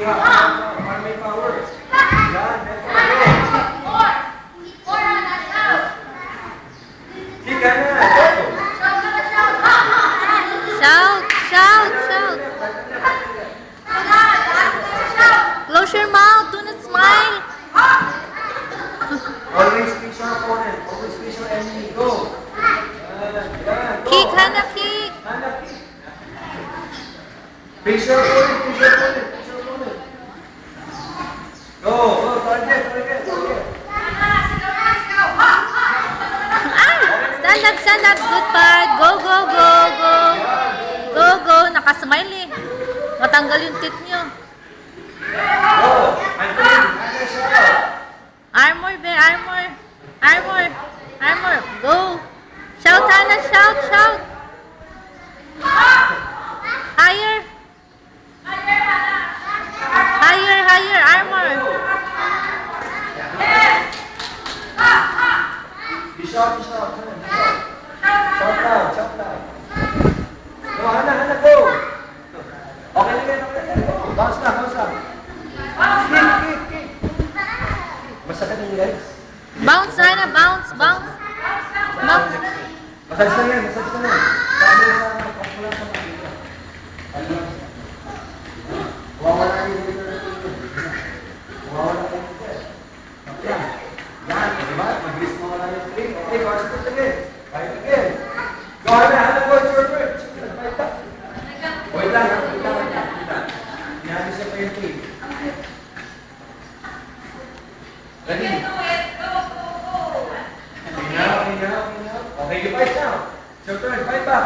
Para may power. Yan, neto. Kika na. Shout, shout, shout. Close your mouth. Do not smile. Always face your opponent. Always face your enemy. Go. Yan, go. Kick, Hana, kick. Hana, kick. Face your opponent. Face your opponent. Face your opponent. Go. Go. Target. Target. Target. Stand up, stand up. Good part. Go, go, go, go. Go, go. Nakasmile eh. Matanggal yung teeth nyo. Go. Anthony. Hana, shout. Armor, bear. Armor. Armor. Armor. Go. Shout, Hana. Shout, shout. Higher. Higher, higher. Armor. Be sharp, be sharp. Hana, be sharp. Shout loud, shout loud. Go, Hana, Hana, go. Okay na yan, okay na yan. Go. Bounce na, bounce na. Kick, kick, kick. Masakit yung legs. Bounce, Hana. Bounce, bounce. Bounce. Massage na yan, massage na yan. Sabi sa pagkulang sa makita. Wawala yung leader. Wawala yung leader. Yan. Yan, diba? Mabilis mo wala yung trip. Okay, watch it again. Fight again. Go ahead, Hana, go. It's your turn. Fight up. Wait lang, wait lang, wait lang. Hinabi siya pa yung trip. Ready? Inhale, inhale, inhale. Okay, you fight now. It's your turn. Fight back.